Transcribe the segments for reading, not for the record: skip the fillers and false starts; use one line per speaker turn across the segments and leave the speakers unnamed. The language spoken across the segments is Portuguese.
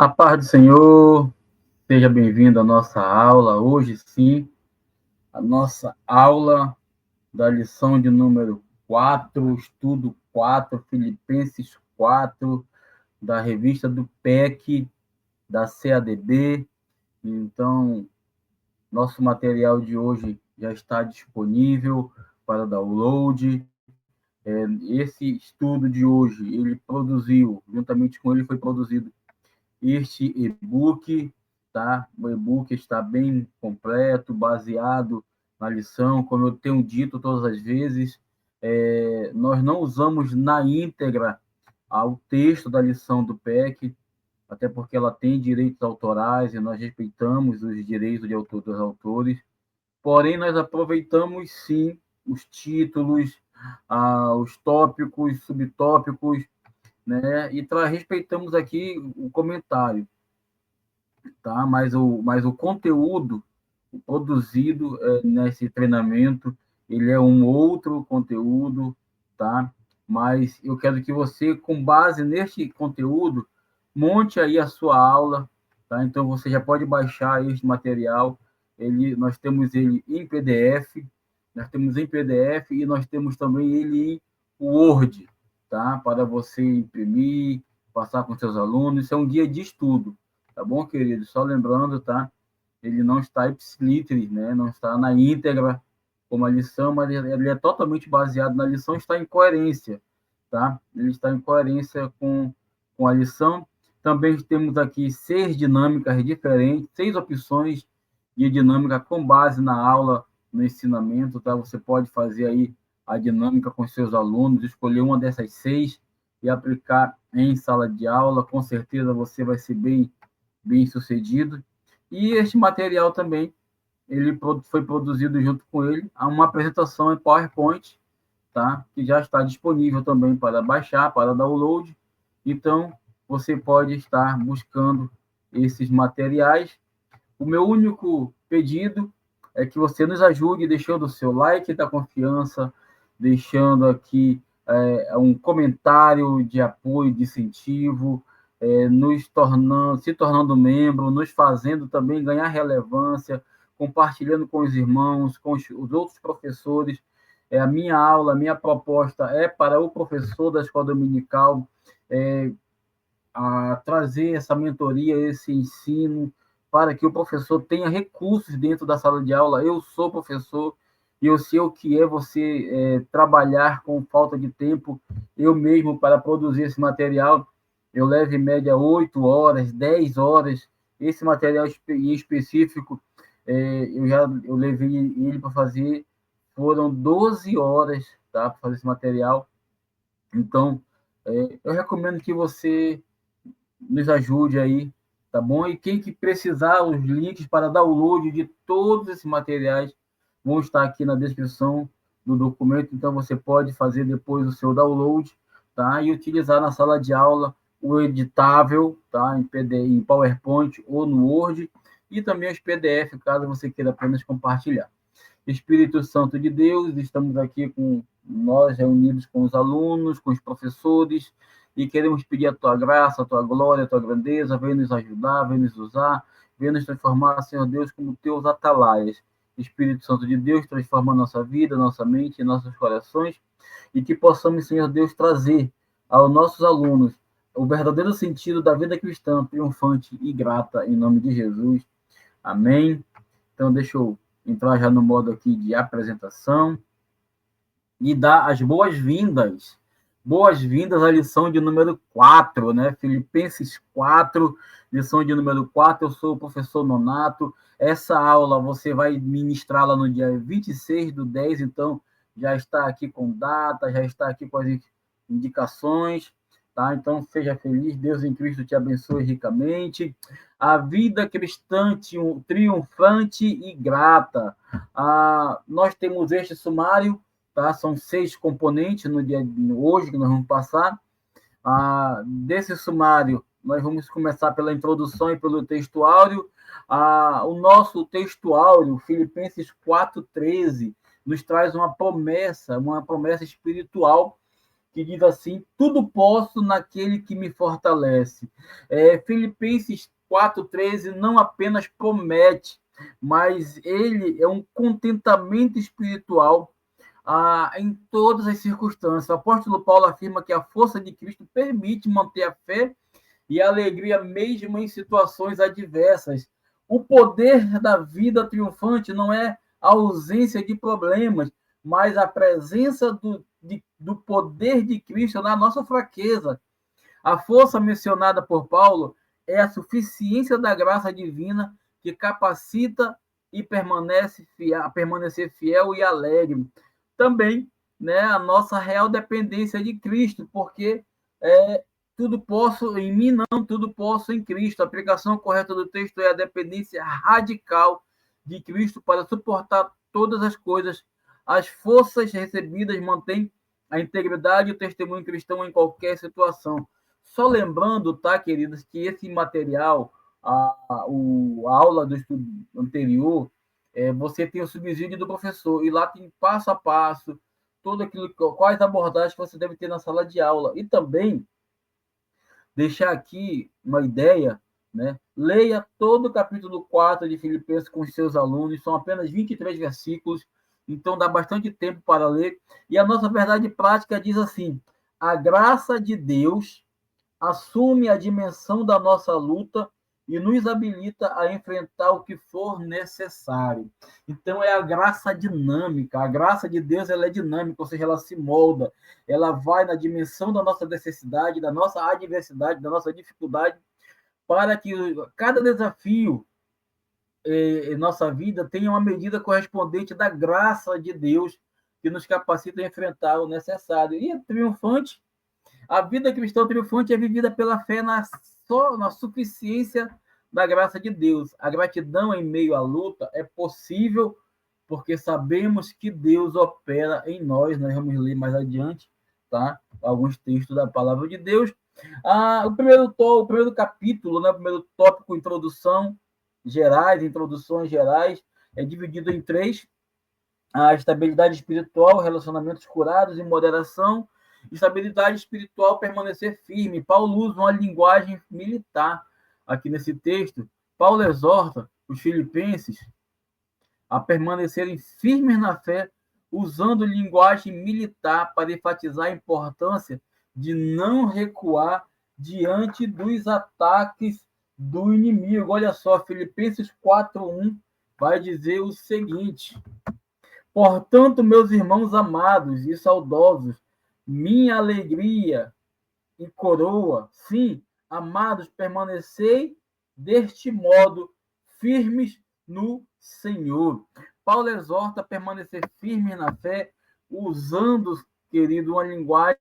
A paz do Senhor, seja bem-vindo à nossa aula. Hoje, sim, a nossa aula da lição de número 4, estudo 4, Filipenses 4, da revista do PEC, da CADB. Então, nosso material de hoje já está disponível para download. Esse estudo de hoje, ele produziu, juntamente com ele foi produzido este e-book, tá? O e-book está bem completo, baseado na lição, como eu tenho dito todas as vezes, nós não usamos na íntegra o texto da lição do PEC, até porque ela tem direitos autorais e nós respeitamos os direitos de autor dos autores, porém nós aproveitamos sim os títulos, os tópicos, subtópicos, né? E respeitamos aqui o comentário, tá? Mas o conteúdo produzido nesse treinamento, ele é um outro conteúdo, tá? Mas eu quero que você, com base neste conteúdo, monte aí a sua aula, tá? Então você já pode baixar este material, nós temos ele em PDF, e nós temos também ele em Word, tá? Para você imprimir, passar com seus alunos, isso é um guia de estudo, tá bom, querido? Só lembrando, tá? Ele não está ipsiliter, né? Não está na íntegra como a lição, mas ele é totalmente baseado na lição, está em coerência, tá? Ele está em coerência com a lição. Também temos aqui 6 dinâmicas diferentes, 6 opções de dinâmica com base na aula, no ensinamento, tá? Você pode fazer aí a dinâmica com seus alunos, escolher uma dessas 6 e aplicar em sala de aula, com certeza você vai ser bem sucedido. E este material também, ele foi produzido junto com ele, há uma apresentação em PowerPoint, tá? Que já está disponível também para baixar, para download. Então, você pode estar buscando esses materiais. O meu único pedido é que você nos ajude deixando o seu like da confiança, deixando aqui um comentário de apoio, de incentivo, se tornando membro, nos fazendo também ganhar relevância, compartilhando com os irmãos, com os outros professores. A minha aula, a minha proposta é para o professor da escola dominical, a trazer essa mentoria, esse ensino, para que o professor tenha recursos dentro da sala de aula. Eu sou professor e eu sei o que é você trabalhar com falta de tempo. Eu mesmo, para produzir esse material, eu levo em média 8 horas, 10 horas. Esse material em específico, eu levei ele para fazer, foram 12 horas, tá, para fazer esse material. Então, eu recomendo que você nos ajude aí, tá bom? E quem que precisar, os links para download de todos esses materiais vão estar aqui na descrição do documento, então você pode fazer depois o seu download, tá? E utilizar na sala de aula o editável, tá? Em PDF, em PowerPoint ou no Word, e também os PDF, caso você queira apenas compartilhar. Espírito Santo de Deus, estamos aqui com nós reunidos com os alunos, com os professores, e queremos pedir a tua graça, a tua glória, a tua grandeza, vem nos ajudar, vem nos usar, vem nos transformar, Senhor Deus, como teus atalaias. Espírito Santo de Deus, transforma a nossa vida, nossa mente e nossos corações, e que possamos, Senhor Deus, trazer aos nossos alunos o verdadeiro sentido da vida cristã, triunfante e grata, em nome de Jesus. Amém. Então, deixa eu entrar já no modo aqui de apresentação e dar as boas-vindas. Boas-vindas à lição de número 4, né? Filipenses 4, lição de número 4. Eu sou o professor Nonato. Essa aula você vai ministrá-la no dia 26/10, então já está aqui com data, já está aqui com as indicações, tá? Então seja feliz, Deus em Cristo te abençoe ricamente. A vida cristã triunfante e grata. Nós temos este sumário, tá? São 6 componentes no dia de hoje que nós vamos passar. Desse sumário, nós vamos começar pela introdução e pelo textuário. O nosso textuário, Filipenses 4:13, nos traz uma promessa espiritual que diz assim: tudo posso naquele que me fortalece. Filipenses 4,13 não apenas promete, mas ele é um contentamento espiritual em todas as circunstâncias. O apóstolo Paulo afirma que a força de Cristo permite manter a fé e a alegria mesmo em situações adversas. O poder da vida triunfante não é a ausência de problemas, mas a presença do poder de Cristo na nossa fraqueza. A força mencionada por Paulo é a suficiência da graça divina que capacita e permanecer fiel e alegre. Também, né, a nossa real dependência de Cristo, porque tudo posso em mim, não, tudo posso em Cristo. A aplicação correta do texto é a dependência radical de Cristo para suportar todas as coisas. As forças recebidas mantêm a integridade e o testemunho cristão em qualquer situação. Só lembrando, tá, queridos, que esse material, a aula do estudo anterior, você tem o subsídio do professor, e lá tem passo a passo, tudo aquilo, quais abordagens que você deve ter na sala de aula. E também deixar aqui uma ideia, né? Leia todo o capítulo 4 de Filipenses com os seus alunos, são apenas 23 versículos, então dá bastante tempo para ler. E a nossa verdade prática diz assim: a graça de Deus assume a dimensão da nossa luta e nos habilita a enfrentar o que for necessário. Então é a graça dinâmica, a graça de Deus ela é dinâmica, ou seja, ela se molda, ela vai na dimensão da nossa necessidade, da nossa adversidade, da nossa dificuldade, para que cada desafio em nossa vida tenha uma medida correspondente da graça de Deus que nos capacita a enfrentar o necessário. E é triunfante. A vida cristã triunfante é vivida pela fé na suficiência da graça de Deus. A gratidão em meio à luta é possível porque sabemos que Deus opera em nós. Nós vamos ler mais adiante, tá? Alguns textos da palavra de Deus. O primeiro capítulo, né? O primeiro tópico, introduções gerais, é dividido em 3: a estabilidade espiritual, relacionamentos curados e moderação. Estabilidade espiritual, permanecer firme. Paulo usa uma linguagem militar aqui nesse texto. Paulo exorta os filipenses a permanecerem firmes na fé, usando linguagem militar para enfatizar a importância de não recuar diante dos ataques do inimigo. Olha só, Filipenses 4:1 vai dizer o seguinte: portanto, meus irmãos amados e saudosos, minha alegria e coroa, sim, amados, permanecei deste modo firmes no Senhor. Paulo exorta a permanecer firme na fé, usando, querido, uma linguagem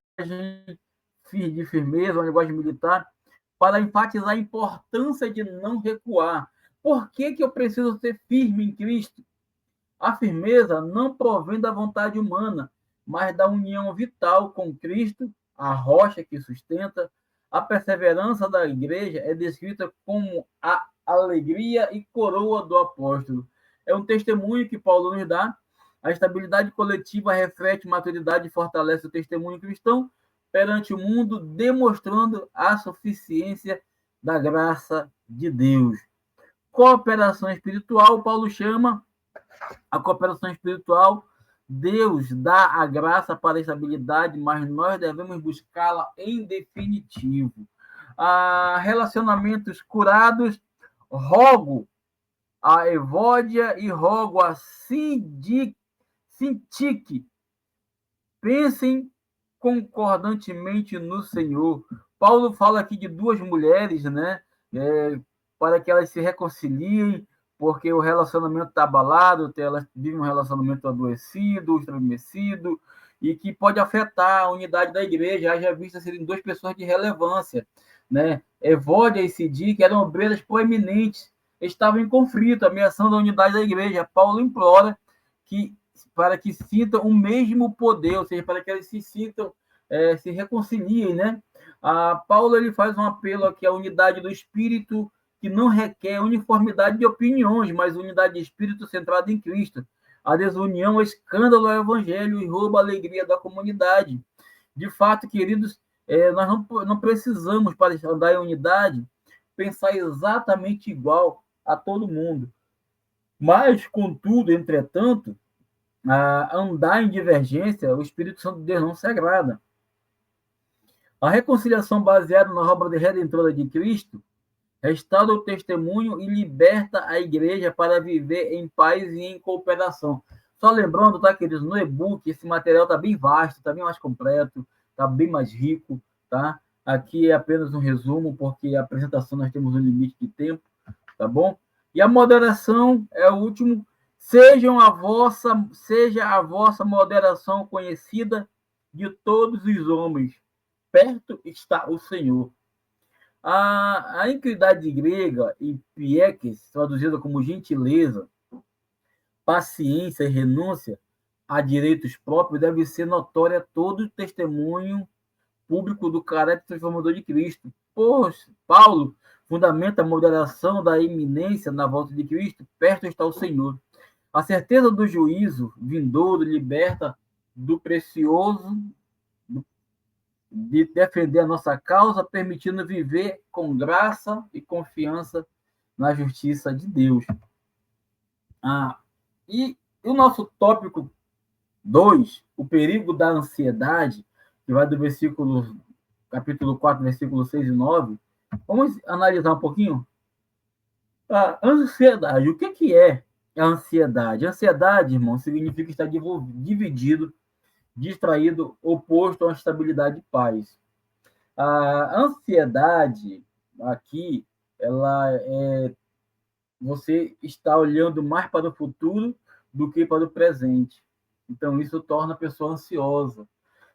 de firmeza, uma linguagem militar, para enfatizar a importância de não recuar. Por que eu preciso ser firme em Cristo? A firmeza não provém da vontade humana, mas da união vital com Cristo, a rocha que sustenta. A perseverança da igreja é descrita como a alegria e coroa do apóstolo. É um testemunho que Paulo nos dá. A estabilidade coletiva reflete maturidade e fortalece o testemunho cristão perante o mundo, demonstrando a suficiência da graça de Deus. Cooperação espiritual, Paulo chama a cooperação espiritual. Deus dá a graça para a estabilidade, mas nós devemos buscá-la em definitivo. Relacionamentos curados, rogo a Evódia e rogo a Sintique, pensem concordantemente no Senhor. Paulo fala aqui de 2 mulheres, né? Para que elas se reconciliem, porque o relacionamento está abalado, elas vivem um relacionamento adoecido, estremecido, e que pode afetar a unidade da igreja, haja vista serem 2 pessoas de relevância, né? Evódia e Sintique eram obreiras proeminentes, estavam em conflito, ameaçando a unidade da igreja. Paulo implora para que sintam o mesmo poder, ou seja, para que eles se sintam, se reconciliem, né? Paulo ele faz um apelo aqui à unidade do Espírito, que não requer uniformidade de opiniões, mas unidade de espírito centrada em Cristo. A desunião é escândalo ao evangelho e rouba a alegria da comunidade. De fato, queridos, nós não precisamos, para andar em unidade, pensar exatamente igual a todo mundo. Mas, contudo, entretanto, a andar em divergência, o Espírito Santo de Deus não se agrada. A reconciliação baseada na obra de redentora de Cristo restaura o testemunho e liberta a igreja para viver em paz e em cooperação. Só lembrando, tá, queridos, no e-book esse material está bem vasto, está bem mais completo, está bem mais rico, tá? Aqui é apenas um resumo, porque a apresentação nós temos um limite de tempo, tá bom? E a moderação é o último. Seja a vossa moderação conhecida de todos os homens. Perto está o Senhor. A iniquidade grega, em pieques, traduzida como gentileza, paciência e renúncia a direitos próprios, deve ser notória a todo o testemunho público do caráter transformador de Cristo. Pois Paulo fundamenta a moderação da iminência na volta de Cristo, perto está o Senhor. A certeza do juízo vindouro liberta do precioso de defender a nossa causa, permitindo viver com graça e confiança na justiça de Deus. E o nosso tópico 2, o perigo da ansiedade, que vai do capítulo 4, versículos 6 e 9. Vamos analisar um pouquinho? A ansiedade. O que é a ansiedade? Ansiedade, irmão, significa estar dividido, distraído, oposto a uma estabilidade e paz. A ansiedade aqui, ela é você está olhando mais para o futuro do que para o presente. Então, isso torna a pessoa ansiosa.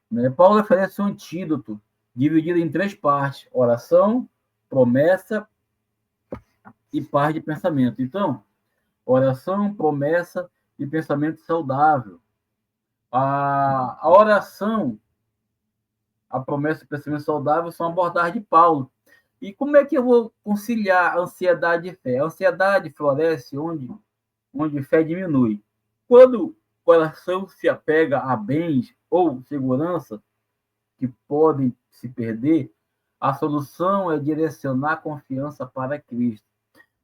Né? Paulo oferece um antídoto, dividido em 3 partes: oração, promessa e paz de pensamento. Então, oração, promessa e pensamento saudável. A oração, a promessa e o pensamento saudável são abordagens de Paulo. E como é que eu vou conciliar ansiedade e fé? A ansiedade floresce onde fé diminui. Quando o coração se apega a bens ou segurança que podem se perder, a solução é direcionar a confiança para Cristo.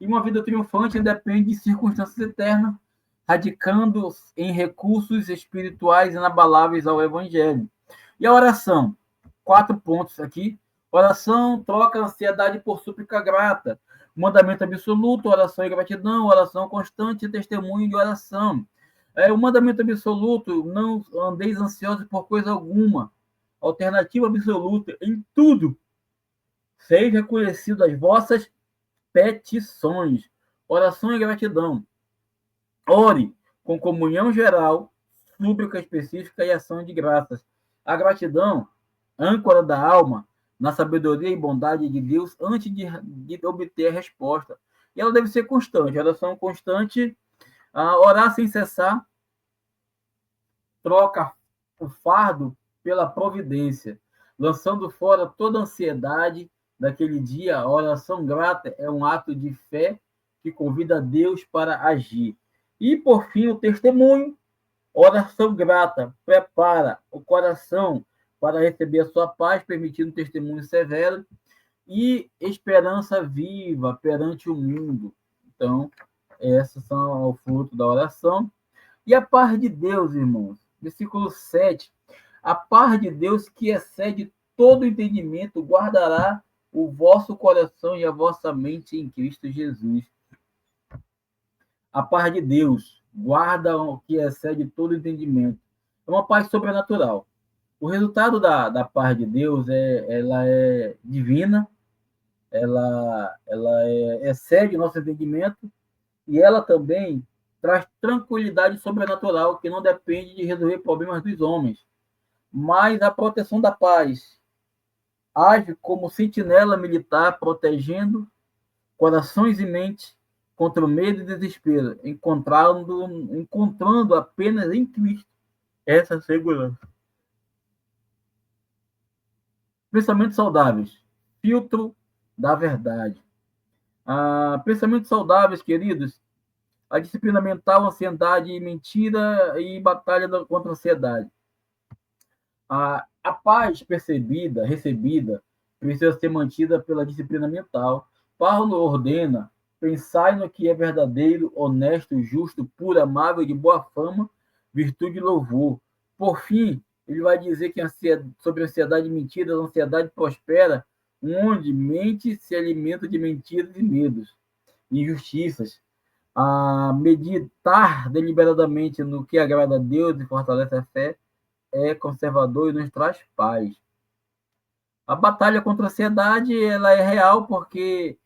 E uma vida triunfante depende de circunstâncias eternas, radicando em recursos espirituais inabaláveis ao Evangelho. E a oração? 4 pontos aqui. Oração troca a ansiedade por súplica grata. Mandamento absoluto, oração e gratidão, oração constante e testemunho de oração. O mandamento absoluto, não andeis ansiosos por coisa alguma. Alternativa absoluta, em tudo, seja reconhecido as vossas petições. Oração e gratidão. Ore com comunhão geral, súplica específica e ação de graças. A gratidão, âncora da alma, na sabedoria e bondade de Deus antes de obter a resposta. E ela deve ser constante. Oração constante, orar sem cessar, troca o fardo pela providência, lançando fora toda ansiedade daquele dia. A oração grata é um ato de fé que convida a Deus para agir. E, por fim, o testemunho. Oração grata prepara o coração para receber a sua paz, permitindo um testemunho severo e esperança viva perante o mundo. Então, esses são o fruto da oração. E a paz de Deus, irmãos. Versículo 7. A paz de Deus, que excede todo entendimento, guardará o vosso coração e a vossa mente em Cristo Jesus. A paz de Deus guarda o que excede todo entendimento. É uma paz sobrenatural. O resultado da paz de Deus ela é divina, ela excede o nosso entendimento e ela também traz tranquilidade sobrenatural que não depende de resolver problemas dos homens, mas a proteção da paz age como sentinela militar, protegendo corações e mentes contra o medo e desespero, encontrando apenas em Cristo essa segurança. Pensamentos saudáveis, filtro da verdade. Pensamentos saudáveis, queridos, a disciplina mental, ansiedade, mentira e batalha contra a ansiedade. A paz recebida, precisa ser mantida pela disciplina mental. Paulo ordena: pensai no que é verdadeiro, honesto, justo, puro, amável, de boa fama, virtude e louvor. Por fim, ele vai dizer que sobre ansiedade e mentiras, a ansiedade prospera, onde mente se alimenta de mentiras e medos, injustiças. A meditar deliberadamente no que agrada a Deus e fortalece a fé é conservador e nos traz paz. A batalha contra a ansiedade ela é real porque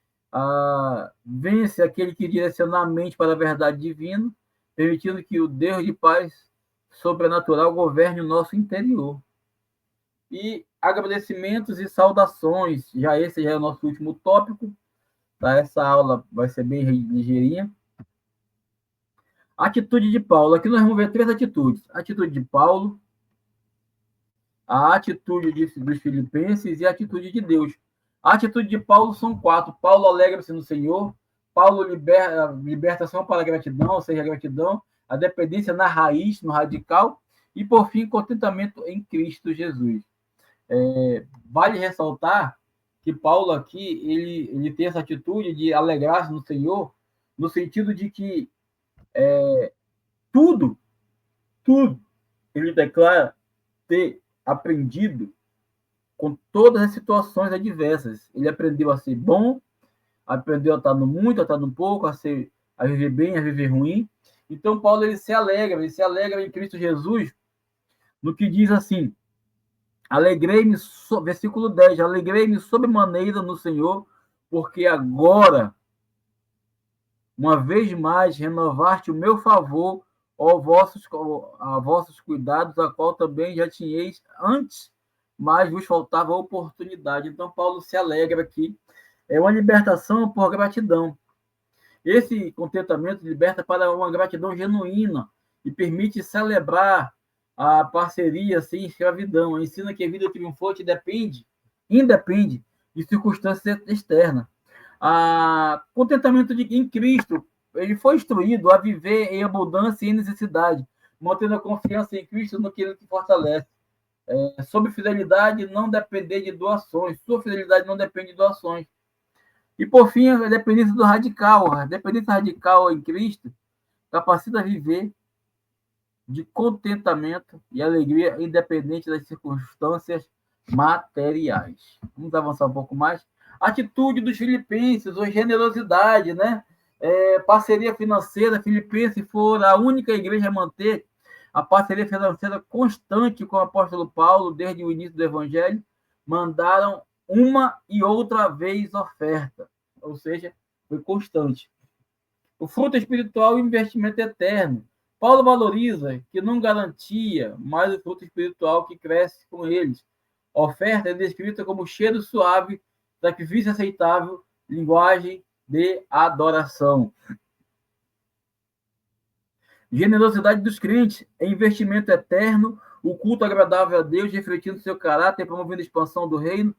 vence aquele que direciona a mente para a verdade divina, permitindo que o Deus de paz sobrenatural governe o nosso interior. E agradecimentos e saudações, esse já é o nosso último tópico, tá? Essa aula vai ser bem ligeirinha. Atitude de Paulo. Aqui nós vamos ver 3 atitudes. A atitude de Paulo, a atitude dos filipenses e a atitude de Deus. A atitude de Paulo são 4. Paulo alegra-se no Senhor. Paulo libertação para a gratidão, ou seja, a gratidão, a dependência na raiz, no radical. E, por fim, contentamento em Cristo Jesus. Vale ressaltar que Paulo aqui, ele tem essa atitude de alegrar-se no Senhor, no sentido de que tudo, ele declara ter aprendido com todas as situações adversas. Ele aprendeu a ser bom, aprendeu a estar no muito, a estar no pouco, a viver bem, a viver ruim. Então, Paulo ele se alegra em Cristo Jesus, no que diz assim: alegrei-me, versículo 10, alegrei-me sobremaneira no Senhor, porque agora, uma vez mais, renovaste o meu favor a vossos cuidados, a qual também já tinhais antes, mas vos faltava oportunidade. Então, Paulo se alegra aqui. É uma libertação por gratidão. Esse contentamento liberta para uma gratidão genuína e permite celebrar a parceria sem escravidão. Ensina que a vida triunfante independe de circunstâncias externas. Contentamento em Cristo, ele foi instruído a viver em abundância e em necessidade, mantendo a confiança em Cristo no que ele fortalece. Sobre fidelidade não depender de doações. Sua fidelidade não depende de doações. E, por fim, a dependência do radical. A dependência radical em Cristo capacita a viver de contentamento e alegria, independente das circunstâncias materiais. Vamos avançar um pouco mais. Atitude dos filipenses, ou generosidade, né? Parceria financeira. Filipenses foi a única igreja a manter a parceria financeira constante com o apóstolo Paulo desde o início do evangelho. Mandaram uma e outra vez oferta, ou seja, foi constante. O fruto espiritual e o investimento eterno. Paulo valoriza que não garantia, mas o fruto espiritual que cresce com eles. A oferta é descrita como cheiro suave, sacrifício aceitável, linguagem de adoração. Generosidade dos crentes é investimento eterno, o culto agradável a Deus, refletindo seu caráter, promovendo a expansão do reino,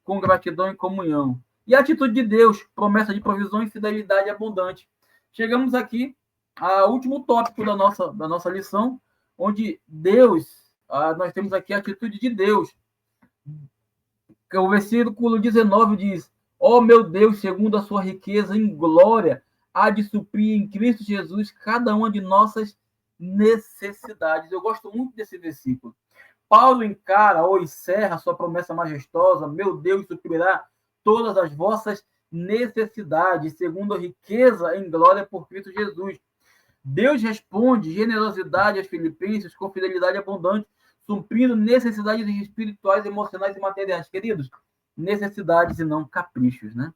com gratidão e comunhão. E a atitude de Deus, promessa de provisão e fidelidade abundante. Chegamos aqui ao último tópico da nossa lição, onde nós temos aqui a atitude de Deus. O versículo 19 diz: ó meu Deus, segundo a sua riqueza em glória, há de suprir em Cristo Jesus cada uma de nossas necessidades. Eu gosto muito desse versículo. Paulo encara ou encerra sua promessa majestosa: meu Deus suprirá todas as vossas necessidades, segundo a riqueza em glória por Cristo Jesus. Deus responde generosidade aos filipenses com fidelidade abundante, suprindo necessidades espirituais, emocionais e materiais. Queridos, necessidades e não caprichos, né?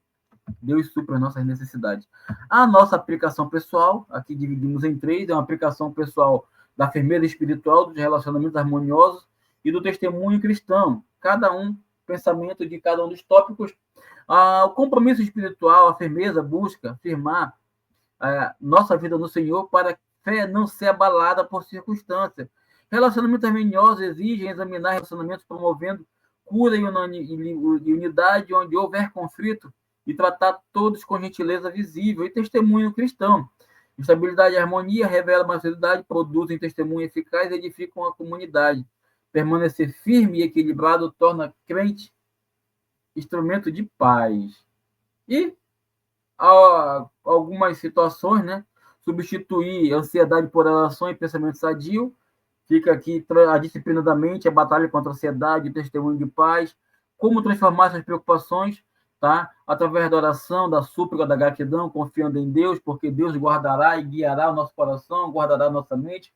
Deus supre as nossas necessidades. A nossa aplicação pessoal, aqui dividimos em 3, é uma aplicação pessoal da firmeza espiritual, dos relacionamentos harmoniosos e do testemunho cristão. Pensamento de cada um dos tópicos. O compromisso espiritual, a firmeza, busca firmar nossa vida no Senhor para a fé não ser abalada por circunstâncias. Relacionamentos harmoniosos exigem examinar relacionamentos promovendo cura e unidade onde houver conflito e tratar todos com gentileza visível. E testemunho cristão. Estabilidade e harmonia revelam maturidade, produzem testemunho eficaz e edificam a comunidade. permanecer firme e equilibrado torna crente instrumento de paz. E algumas situações, né? Substituir ansiedade por oração e pensamento sadio. Fica aqui a disciplina da mente, a batalha contra a ansiedade, o testemunho de paz, como transformar essas preocupações, tá? Através da oração, da súplica, da gratidão, confiando em Deus, porque Deus guardará e guiará o nosso coração, guardará a nossa mente.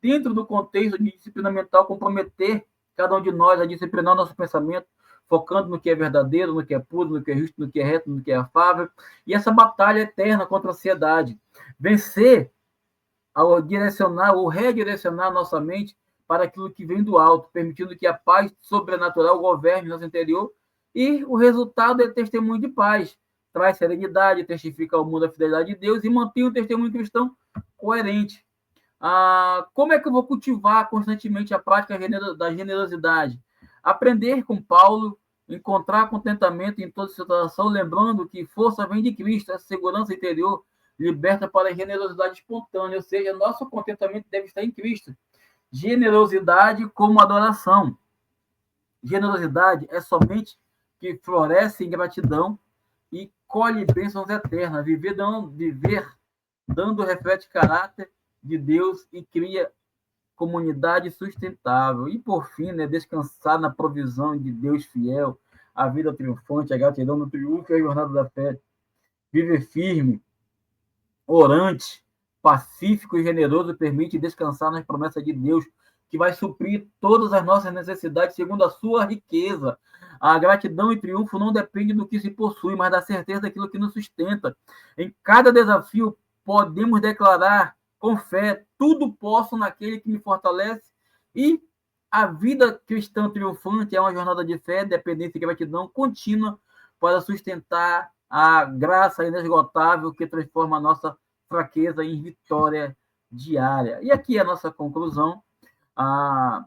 Dentro do contexto de disciplina mental, comprometer cada um de nós a disciplinar o nosso pensamento, focando no que é verdadeiro, no que é puro, no que é justo, no que é reto, no que é afável. E essa batalha eterna contra a ansiedade. Vencer ao direcionar ou redirecionar nossa mente para aquilo que vem do alto, permitindo que a paz sobrenatural governe nosso interior, e o resultado é testemunho de paz. Traz serenidade, testifica ao mundo a fidelidade de Deus e mantém o testemunho cristão coerente. Como é que eu vou cultivar constantemente a prática da generosidade? Aprender com Paulo, encontrar contentamento em toda situação, lembrando que força vem de Cristo, a segurança interior liberta para a generosidade espontânea, ou seja, nosso contentamento deve estar em Cristo. Generosidade como adoração. Generosidade é somente que floresce em gratidão e colhe bênçãos eternas. Viver dando reflete caráter de Deus e cria comunidade sustentável. E, por fim, né, descansar na provisão de Deus fiel, a vida triunfante, a gratidão no triunfo e a jornada da fé. Viver firme, orante, pacífico e generoso permite descansar nas promessas de Deus, que vai suprir todas as nossas necessidades segundo a sua riqueza. A gratidão e triunfo não dependem do que se possui, mas da certeza daquilo que nos sustenta. Em cada desafio, podemos declarar com fé: tudo posso naquele que me fortalece. E a vida cristã triunfante é uma jornada de fé, dependência e gratidão contínua para sustentar a graça inesgotável que transforma a nossa fraqueza em vitória diária. E aqui é a nossa conclusão. A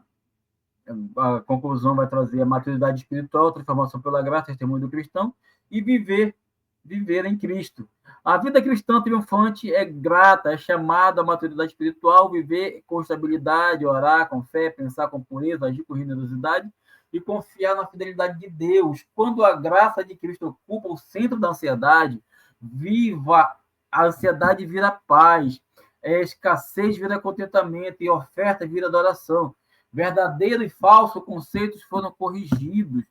conclusão vai trazer a maturidade espiritual, transformação pela graça, testemunho do cristão e viver em Cristo. A vida cristã triunfante é grata, é chamada à maturidade espiritual, viver com estabilidade, orar com fé, pensar com pureza, agir com generosidade e confiar na fidelidade de Deus. Quando a graça de Cristo ocupa o centro da ansiedade, a ansiedade vira paz, escassez vira contentamento e oferta vira adoração. Verdadeiro e falso conceitos foram corrigidos.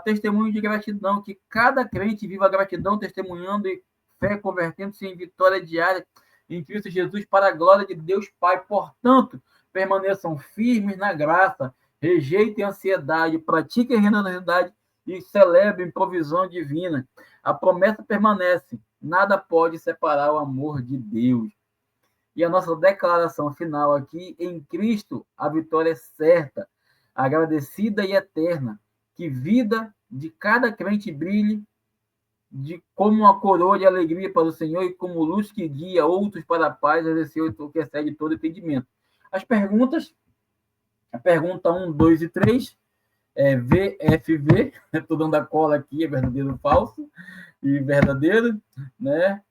Testemunho de gratidão, que cada crente viva a gratidão, testemunhando e fé, convertendo-se em vitória diária em Cristo Jesus para a glória de Deus Pai. Portanto, permaneçam firmes na graça, rejeitem a ansiedade, pratiquem a generosidade e celebrem provisão divina. A promessa permanece, nada pode separar o amor de Deus. E a nossa declaração final aqui: em Cristo a vitória é certa, agradecida e eterna. Que vida de cada crente brilhe como uma coroa de alegria para o Senhor e como luz que guia outros para a paz, exercer o que excede todo entendimento. As perguntas, a pergunta 1, 2 e 3, VFV, estou dando a cola aqui, é verdadeiro ou falso, e verdadeiro, né?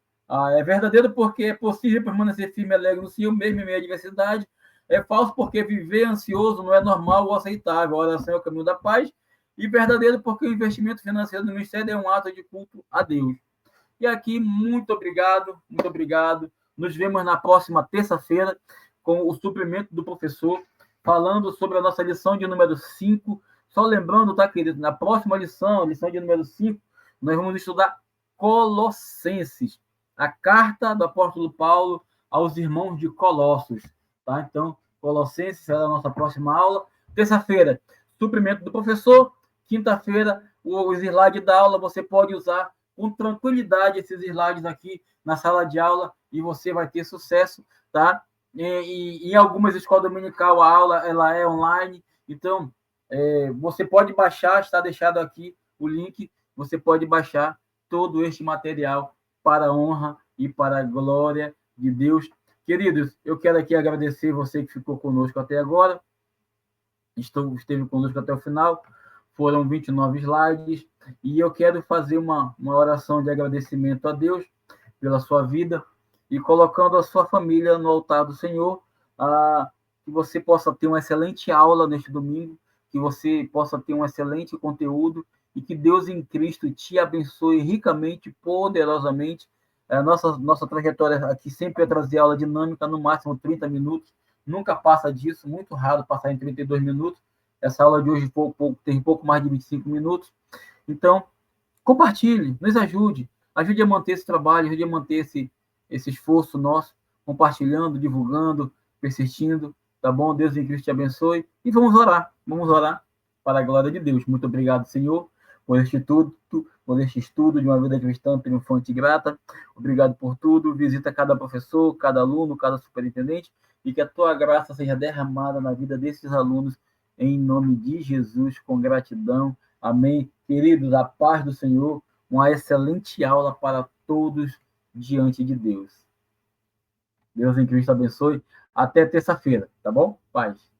É verdadeiro porque é possível permanecer firme e alegre no Senhor, mesmo em meio à adversidade. É falso porque viver ansioso não é normal ou aceitável. A oração é o caminho da paz. E verdadeiro porque o investimento financeiro no ministério é um ato de culto a Deus. E aqui, muito obrigado, muito obrigado. Nos vemos na próxima terça-feira com o suplemento do professor, falando sobre a nossa lição de número 5. Só lembrando, tá, querido? Na próxima lição, a lição de número 5, nós vamos estudar Colossenses, a carta do apóstolo Paulo aos irmãos de Colossos, tá? Então, Colossenses será a nossa próxima aula. Terça-feira, suplemento do professor. Quinta-feira, os slides da aula, você pode usar com tranquilidade esses slides aqui na sala de aula e você vai ter sucesso, tá? E em algumas escolas dominical a aula ela é online, então você pode baixar, está deixado aqui o link, você pode baixar todo este material para a honra e para a glória de Deus. Queridos, eu quero aqui agradecer você que ficou conosco até agora, esteve conosco até o final, foram 29 slides, e eu quero fazer uma oração de agradecimento a Deus pela sua vida, e colocando a sua família no altar do Senhor, que você possa ter uma excelente aula neste domingo, que você possa ter um excelente conteúdo e que Deus em Cristo te abençoe ricamente, poderosamente. A nossa trajetória aqui sempre é trazer aula dinâmica, no máximo 30 minutos, nunca passa disso, muito raro passar em 32 minutos. Essa aula de hoje tem pouco mais de 25 minutos. Então, compartilhe, nos ajude a manter esse trabalho, ajude a manter esse esforço nosso, compartilhando, divulgando, persistindo, tá bom? Deus em Cristo te abençoe e vamos orar para a glória de Deus. Muito obrigado, Senhor, por este estudo de uma vida cristã triunfante e grata. Obrigado por tudo. Visita cada professor, cada aluno, cada superintendente e que a tua graça seja derramada na vida desses alunos, em nome de Jesus, com gratidão. Amém. Queridos, a paz do Senhor, uma excelente aula para todos diante de Deus. Deus em Cristo abençoe. Até terça-feira, tá bom? Paz.